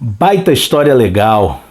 Baita história legal.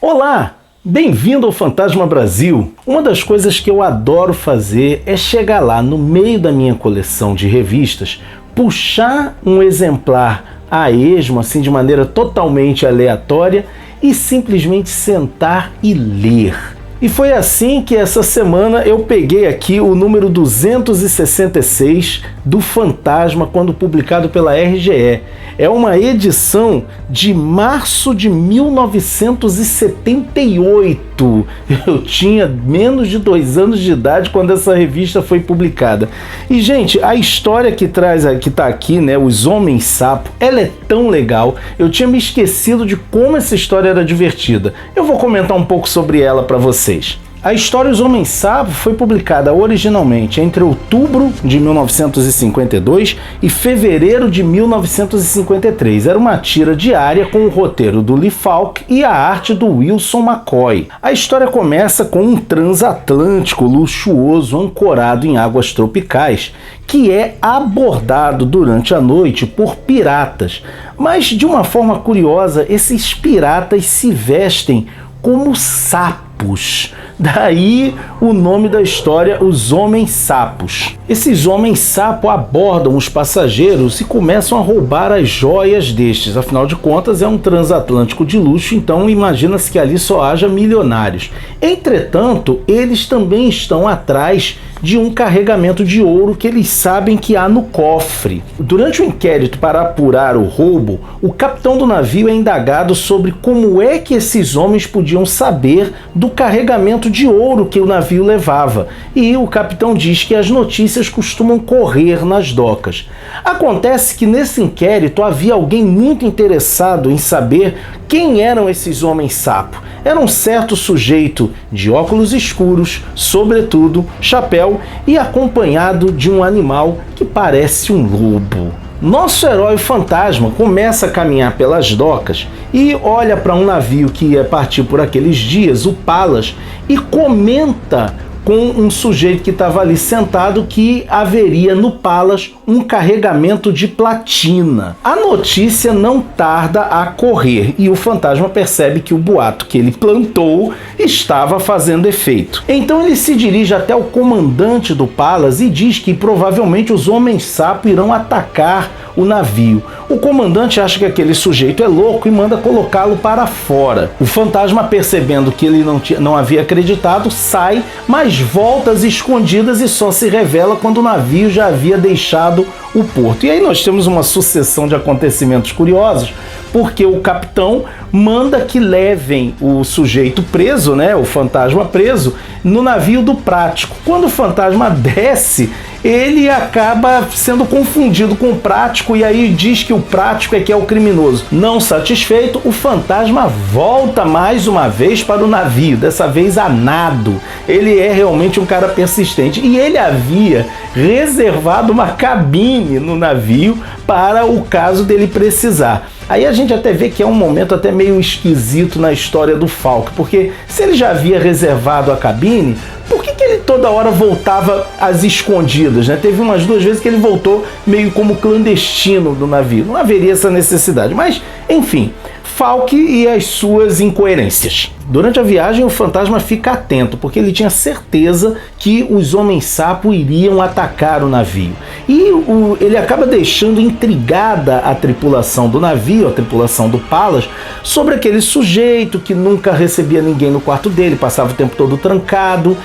Olá, bem-vindo ao Fantasma Brasil. Uma das coisas que eu adoro fazer é chegar lá no meio da minha coleção de revistas, puxar um exemplar a esmo, assim de maneira totalmente aleatória, e simplesmente sentar e ler. E foi assim que essa semana eu peguei aqui o número 266 do Fantasma, quando publicado pela RGE. É uma edição de março de 1978. Eu tinha menos de 2 anos de idade quando essa revista foi publicada. E, gente, a história que tá aqui, né, Os Homens Sapo, ela é tão legal. Eu tinha me esquecido de como essa história era divertida. Eu vou comentar um pouco sobre ela para vocês. A história Os Homens Sapo foi publicada originalmente entre outubro de 1952 e fevereiro de 1953. Era uma tira diária com o roteiro do Lee Falk e a arte do Wilson McCoy. A história começa com um transatlântico luxuoso ancorado em águas tropicais, que é abordado durante a noite por piratas. Mas, de uma forma curiosa, esses piratas se vestem como sapos. Daí o nome da história, Os Homens Sapos. Esses homens sapo abordam os passageiros e começam a roubar as joias destes. Afinal de contas, é um transatlântico de luxo, então imagina-se que ali só haja milionários. Entretanto, eles também estão atrás de um carregamento de ouro que eles sabem que há no cofre. Durante o inquérito para apurar o roubo, o capitão do navio é indagado sobre como é que esses homens podiam saber do carregamento de ouro que o navio levava. E o capitão diz que as notícias costumam correr nas docas. Acontece que nesse inquérito havia alguém muito interessado em saber quem eram esses homens sapo. Era um certo sujeito de óculos escuros, sobretudo, chapéu e acompanhado de um animal que parece um lobo. Nosso herói fantasma começa a caminhar pelas docas e olha para um navio que ia partir por aqueles dias, o Pallas, e comenta com um sujeito que estava ali sentado que haveria no Pallas um carregamento de platina. A notícia não tarda a correr e o fantasma percebe que o boato que ele plantou estava fazendo efeito. Então ele se dirige até o comandante do Pallas e diz que provavelmente os homens sapo irão atacar o navio. O comandante acha que aquele sujeito é louco e manda colocá-lo para fora. O fantasma, percebendo que ele não havia acreditado, sai, mas volta às escondidas e só se revela quando o navio já havia deixado o porto. E aí nós temos uma sucessão de acontecimentos curiosos, porque o capitão manda que levem o sujeito preso, né, o fantasma preso, no navio do Prático. Quando o fantasma desce, ele acaba sendo confundido com o Prático e aí diz que o Prático é que é o criminoso. Não satisfeito, o fantasma volta mais uma vez para o navio, dessa vez a nado. Ele é realmente um cara persistente e ele havia reservado uma cabine no navio para o caso dele precisar. Aí a gente até vê que é um momento até meio esquisito na história do Falk, porque se ele já havia reservado a cabine, por que ele toda hora voltava às escondidas, né? Teve umas 2 vezes que ele voltou meio como clandestino do navio. Não haveria essa necessidade, mas enfim, Falk e as suas incoerências. Durante a viagem, o fantasma fica atento, porque ele tinha certeza que os homens sapo iriam atacar o navio. E ele acaba deixando intrigada a tripulação do navio, a tripulação do Pallas, sobre aquele sujeito que nunca recebia ninguém no quarto dele, passava o tempo todo trancado,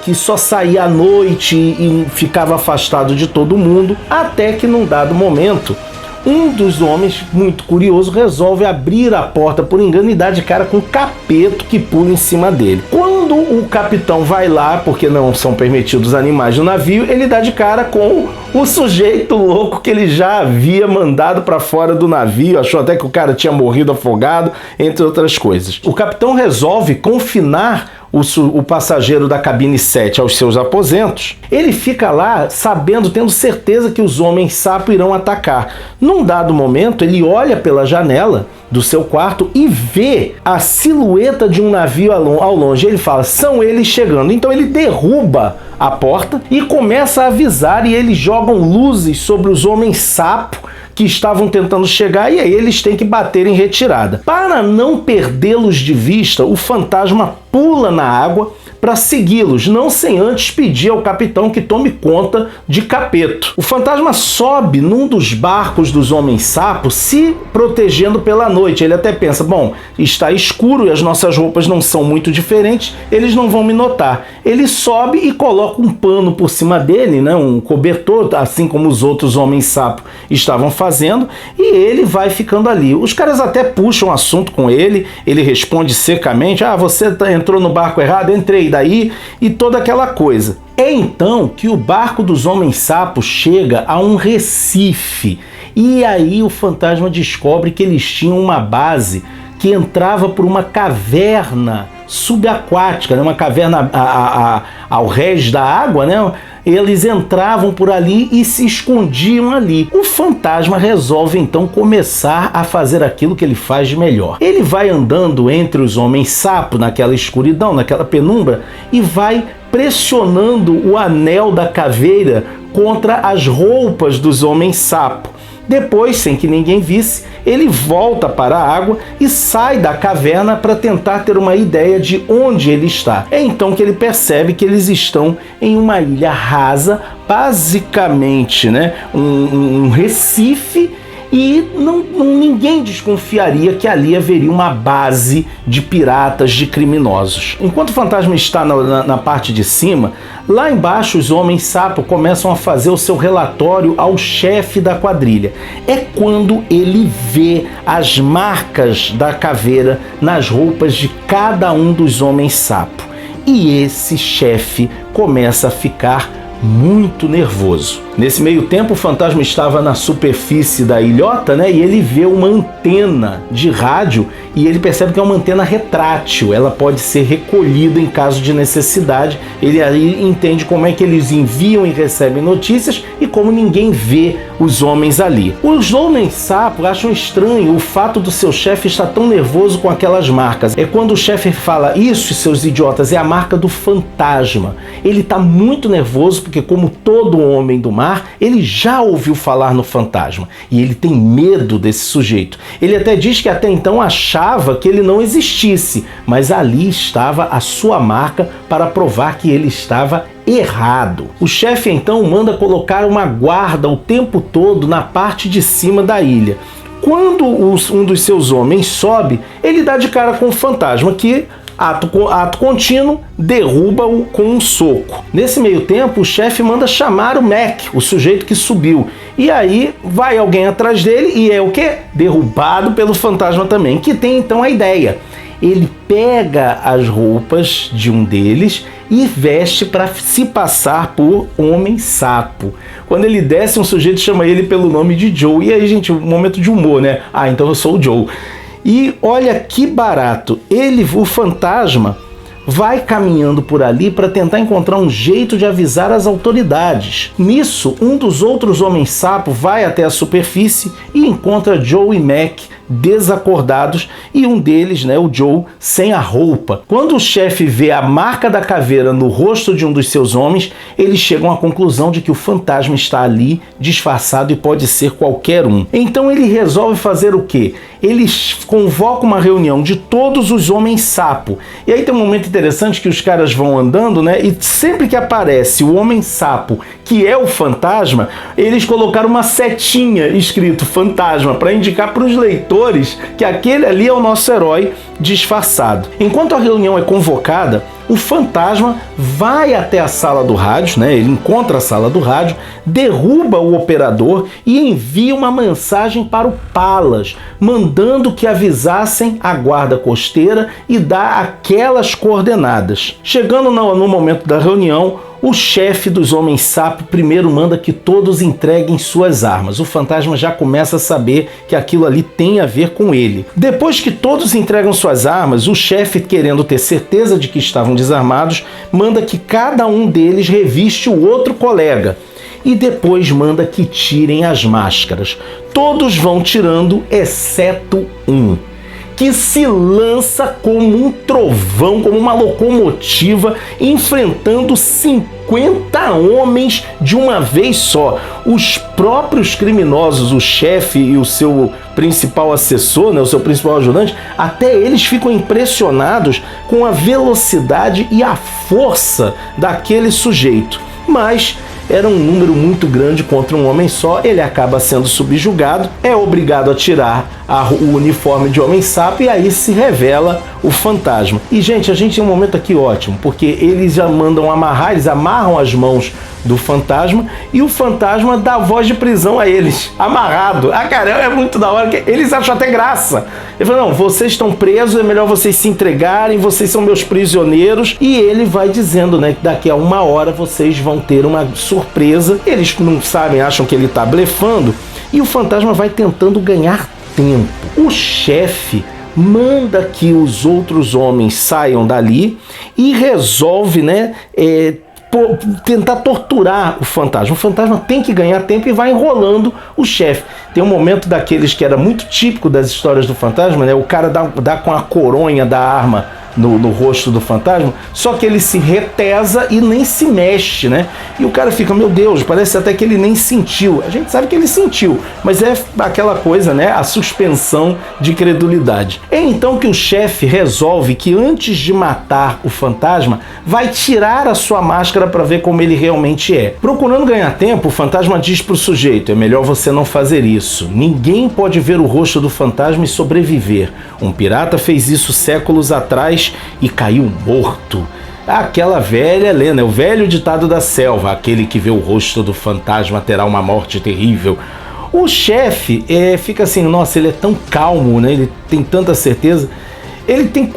que só saía à noite e ficava afastado de todo mundo, até que num dado momento, um dos homens, muito curioso, resolve abrir a porta por engano e dá de cara com um capeto que pula em cima dele. Quando o capitão vai lá, porque não são permitidos animais no navio, ele dá de cara com o sujeito louco que ele já havia mandado para fora do navio, achou até que o cara tinha morrido afogado, entre outras coisas. O capitão resolve confinar o passageiro da cabine 7 aos seus aposentos. Ele fica lá sabendo, tendo certeza que os homens sapo irão atacar. Num dado momento, ele olha pela janela do seu quarto e vê a silhueta de um navio ao longe. Ele fala, são eles chegando. Então ele derruba a porta e começa a avisar, e eles jogam luzes sobre os homens-sapo que estavam tentando chegar, e aí eles têm que bater em retirada. Para não perdê-los de vista, o fantasma pula na água para segui-los, não sem antes pedir ao capitão que tome conta de Capeto. O fantasma sobe num dos barcos dos homens-sapo, se protegendo pela noite. Ele até pensa, bom, está escuro e as nossas roupas não são muito diferentes, eles não vão me notar. Ele sobe e coloca um pano por cima dele, né, um cobertor, assim como os outros homens-sapo estavam fazendo, e ele vai ficando ali. Os caras até puxam assunto com ele, ele responde secamente, você entrou no barco errado, entrei daí, e toda aquela coisa. É então que o barco dos homens-sapo chega a um recife, e aí o fantasma descobre que eles tinham uma base que entrava por uma caverna subaquática, né? Uma caverna ao rés da água, né? Eles entravam por ali e se escondiam ali. O fantasma resolve então começar a fazer aquilo que ele faz de melhor. Ele vai andando entre os homens-sapo, naquela escuridão, naquela penumbra, e vai pressionando o anel da caveira contra as roupas dos homens-sapo. Depois, sem que ninguém visse, ele volta para a água e sai da caverna para tentar ter uma ideia de onde ele está. É então que ele percebe que eles estão em uma ilha rasa, basicamente, né, um recife, e ninguém desconfiaria que ali haveria uma base de piratas, de criminosos. Enquanto o fantasma está na parte de cima, lá embaixo os homens-sapo começam a fazer o seu relatório ao chefe da quadrilha. É quando ele vê as marcas da caveira nas roupas de cada um dos homens-sapo. E esse chefe começa a ficar muito nervoso. Nesse meio tempo, o fantasma estava na superfície da ilhota, né? E ele vê uma antena de rádio e ele percebe que é uma antena retrátil. Ela pode ser recolhida em caso de necessidade. Ele aí entende como é que eles enviam e recebem notícias e como ninguém vê os homens ali. Os homens-sapo acham estranho o fato do seu chefe estar tão nervoso com aquelas marcas. É quando o chefe fala, isso, seus idiotas, é a marca do fantasma. Ele está muito nervoso porque, como todo homem do mar, ele já ouviu falar no fantasma e ele tem medo desse sujeito. Ele até diz que até então achava que ele não existisse, mas ali estava a sua marca para provar que ele estava errado. O chefe então manda colocar uma guarda o tempo todo na parte de cima da ilha. Quando um dos seus homens sobe, ele dá de cara com o fantasma, que ato contínuo, derruba-o com um soco. Nesse meio tempo, o chefe manda chamar o Mac, o sujeito que subiu. E aí vai alguém atrás dele e é o quê? Derrubado pelo fantasma também, que tem então a ideia. Ele pega as roupas de um deles e veste para se passar por homem-sapo. Quando ele desce, um sujeito chama ele pelo nome de Joe. E aí, gente, um momento de humor, né? Então eu sou o Joe. E olha que barato, o fantasma vai caminhando por ali para tentar encontrar um jeito de avisar as autoridades. Nisso, um dos outros homens-sapo vai até a superfície e encontra Joe e Mac desacordados e um deles, né, o Joe, sem a roupa. Quando o chefe vê a marca da caveira no rosto de um dos seus homens, eles chegam à conclusão de que o fantasma está ali disfarçado e pode ser qualquer um. Então ele resolve fazer o quê? Eles convocam uma reunião de todos os homens-sapo. E aí tem um momento interessante que os caras vão andando, né? E sempre que aparece o homem-sapo, que é o fantasma, eles colocaram uma setinha escrito fantasma para indicar para os leitores que aquele ali é o nosso herói disfarçado. Enquanto a reunião é convocada, o fantasma vai até a sala do rádio, né? Ele encontra a sala do rádio, derruba o operador e envia uma mensagem para o Palas, mandando que avisassem a guarda costeira e dá aquelas coordenadas. Chegando no momento da reunião, o chefe dos homens-sapo primeiro manda que todos entreguem suas armas. O fantasma já começa a saber que aquilo ali tem a ver com ele. Depois que todos entregam suas armas, o chefe, querendo ter certeza de que estavam desarmados, manda que cada um deles reviste o outro colega. e depois manda que tirem as máscaras. Todos vão tirando, exceto um, que se lança como um trovão, como uma locomotiva, enfrentando 50 homens de uma vez só. Os próprios criminosos, o chefe e o seu principal assessor, né, o seu principal ajudante, até eles ficam impressionados com a velocidade e a força daquele sujeito. Mas era um número muito grande contra um homem só, ele acaba sendo subjugado, é obrigado a tirar o uniforme de homem-sapo e aí se revela o fantasma. E, gente, a gente tem um momento aqui ótimo, porque eles já mandam amarrar, eles amarram as mãos do fantasma e o fantasma dá voz de prisão a eles, amarrado. Ah, cara, é muito da hora, que eles acham até graça. Ele fala, não, vocês estão presos, é melhor vocês se entregarem, vocês são meus prisioneiros. E ele vai dizendo, né, que daqui a 1 hora vocês vão ter uma surpresa. Eles não sabem, acham que ele tá blefando, e o fantasma vai tentando ganhar tempo. O chefe manda que os outros homens saiam dali e resolve, né, tentar torturar o fantasma. O fantasma tem que ganhar tempo e vai enrolando o chefe. Tem um momento daqueles que era muito típico das histórias do fantasma, né? O cara dá com a coronha da arma no rosto do fantasma, só que ele se retesa e nem se mexe, né? E o cara fica, meu Deus, parece até que ele nem sentiu. A gente sabe que ele sentiu, mas é aquela coisa, né? A suspensão de credulidade. É então que o chefe resolve que antes de matar o fantasma, vai tirar a sua máscara para ver como ele realmente é. Procurando ganhar tempo, o fantasma diz pro sujeito, é melhor você não fazer isso. Ninguém pode ver o rosto do fantasma e sobreviver. Um pirata fez isso séculos atrás e caiu morto. Aquela velha lenda, o velho ditado da selva, aquele que vê o rosto do fantasma terá uma morte terrível. O chefe fica assim, nossa, ele é tão calmo, né? Ele tem tanta certeza.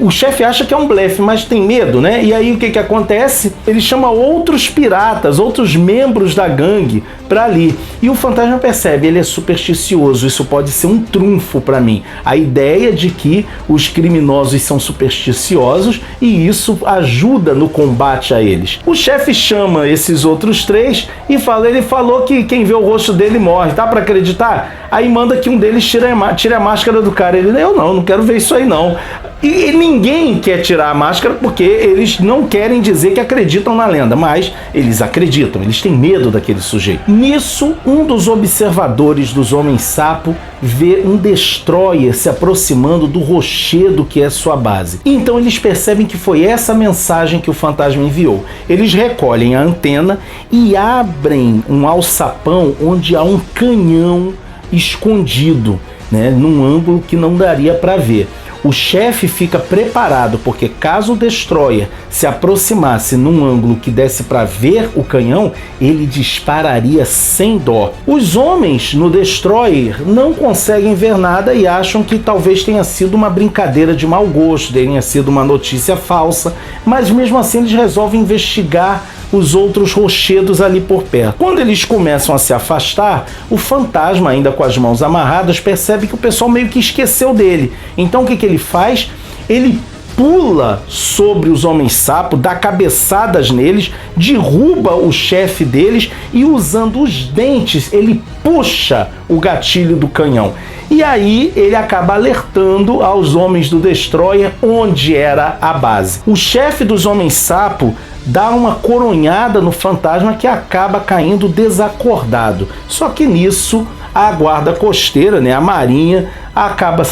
O chefe acha que é um blefe, mas tem medo, né? E aí o que acontece? Ele chama outros piratas, outros membros da gangue para ali. E o fantasma percebe, ele é supersticioso, isso pode ser um trunfo para mim. A ideia de que os criminosos são supersticiosos e isso ajuda no combate a eles. O chefe chama esses outros 3 e fala, ele falou que quem vê o rosto dele morre, tá para acreditar? Aí manda que um deles tire a máscara do cara. Ele, eu não quero ver isso aí não. E ninguém quer tirar a máscara porque eles não querem dizer que acreditam na lenda, mas eles acreditam, eles têm medo daquele sujeito. Nisso, um dos observadores dos Homens-Sapo vê um destroyer se aproximando do rochedo que é sua base. Então eles percebem que foi essa mensagem que o fantasma enviou. Eles recolhem a antena e abrem um alçapão onde há um canhão escondido, né, num ângulo que não daria para ver. O chefe fica preparado, porque caso o destroyer se aproximasse num ângulo que desse para ver o canhão, ele dispararia sem dó. Os homens no destroyer não conseguem ver nada e acham que talvez tenha sido uma brincadeira de mau gosto, tenha sido uma notícia falsa, mas mesmo assim eles resolvem investigar os outros rochedos ali por perto. Quando eles começam a se afastar, o fantasma, ainda com as mãos amarradas, percebe que o pessoal meio que esqueceu dele. Então o que ele faz? Ele pula sobre os Homens-Sapo, dá cabeçadas neles, derruba o chefe deles e, usando os dentes, ele puxa o gatilho do canhão. E aí ele acaba alertando aos homens do destroyer onde era a base. O chefe dos Homens-Sapo dá uma coronhada no fantasma que acaba caindo desacordado. Só que nisso a guarda costeira, né, a marinha, acaba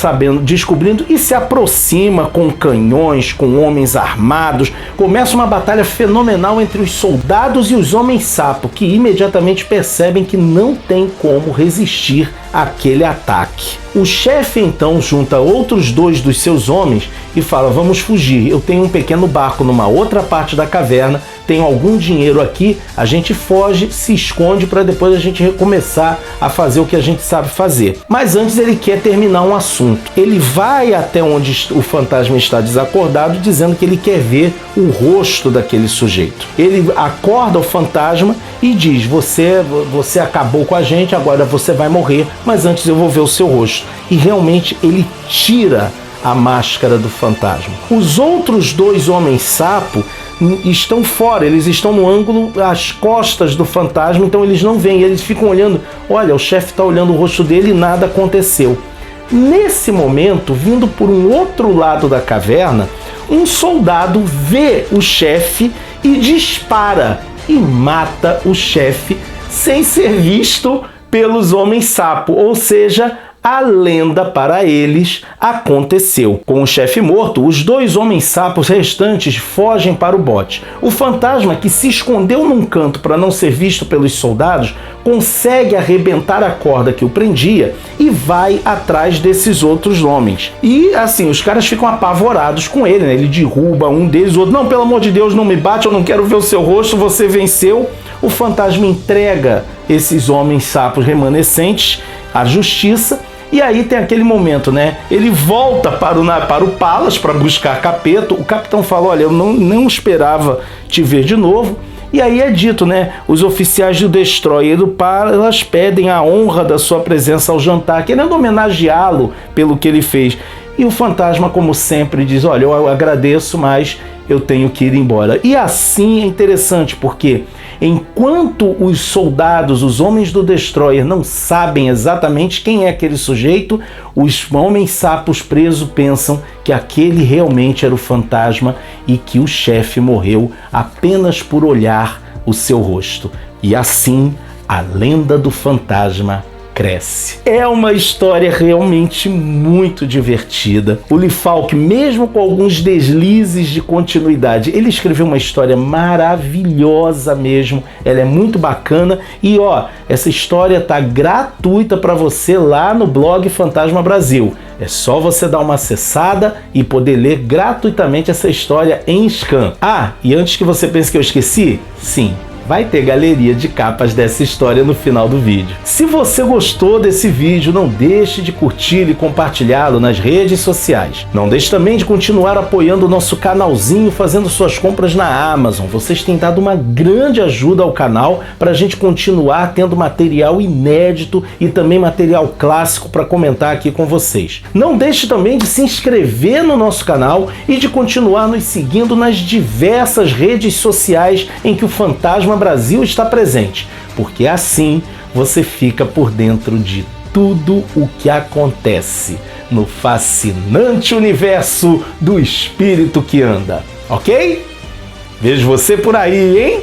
descobrindo e se aproxima com canhões, com homens armados. Começa uma batalha fenomenal entre os soldados e os Homens-Sapo, que imediatamente percebem que não tem como resistir àquele ataque. O chefe então junta outros 2 dos seus homens e fala, vamos fugir, eu tenho um pequeno barco numa outra parte da caverna, tenho algum dinheiro aqui, a gente foge, se esconde para depois a gente recomeçar a fazer o que a gente sabe fazer. Mas antes ele quer terminar um assunto. Ele vai até onde o fantasma está desacordado, dizendo que ele quer ver o rosto daquele sujeito. Ele acorda o fantasma e diz, você acabou com a gente, agora você vai morrer, mas antes eu vou ver o seu rosto. E realmente ele tira a máscara do fantasma. Os outros 2 Homens-Sapo estão fora, eles estão no ângulo, às costas do fantasma, então eles não veem, eles ficam olhando, olha, o chefe está olhando o rosto dele e nada aconteceu. Nesse momento, vindo por um outro lado da caverna, um soldado vê o chefe e dispara e mata o chefe sem ser visto pelos homens-sapo, ou seja, a lenda para eles aconteceu. Com o chefe morto, os 2 homens-sapos restantes fogem para o bote. O fantasma, que se escondeu num canto para não ser visto pelos soldados, consegue arrebentar a corda que o prendia e vai atrás desses outros homens. E assim, os caras ficam apavorados com ele, né? Ele derruba um deles, o outro, não, pelo amor de Deus, não me bate, eu não quero ver o seu rosto, você venceu. O fantasma entrega esses homens-sapos remanescentes à justiça. E aí tem aquele momento, né? Ele volta para o Palace para buscar Capeto. O capitão fala, olha, eu não esperava te ver de novo. E aí é dito, né? Os oficiais do Destroyer e do Palace pedem a honra da sua presença ao jantar, querendo homenageá-lo pelo que ele fez. E o fantasma, como sempre, diz, olha, eu agradeço, mas eu tenho que ir embora. E assim é interessante, porque enquanto os soldados, os homens do Destroyer, não sabem exatamente quem é aquele sujeito, os homens-sapos presos pensam que aquele realmente era o fantasma e que o chefe morreu apenas por olhar o seu rosto. E assim, a lenda do fantasma cresce. É uma história realmente muito divertida. O Lee Falk, mesmo com alguns deslizes de continuidade, ele escreveu uma história maravilhosa mesmo. Ela é muito bacana e ó, essa história tá gratuita para você lá no blog Fantasma Brasil. É só você dar uma acessada e poder ler gratuitamente essa história em scan. Ah, e antes que você pense que eu esqueci, sim, vai ter galeria de capas dessa história no final do vídeo. Se você gostou desse vídeo, não deixe de curtir e compartilhá-lo nas redes sociais. Não deixe também de continuar apoiando o nosso canalzinho, fazendo suas compras na Amazon. Vocês têm dado uma grande ajuda ao canal para a gente continuar tendo material inédito e também material clássico para comentar aqui com vocês. Não deixe também de se inscrever no nosso canal e de continuar nos seguindo nas diversas redes sociais em que o Fantasma Brasil está presente, porque assim você fica por dentro de tudo o que acontece no fascinante universo do espírito que anda, ok? Vejo você por aí, hein?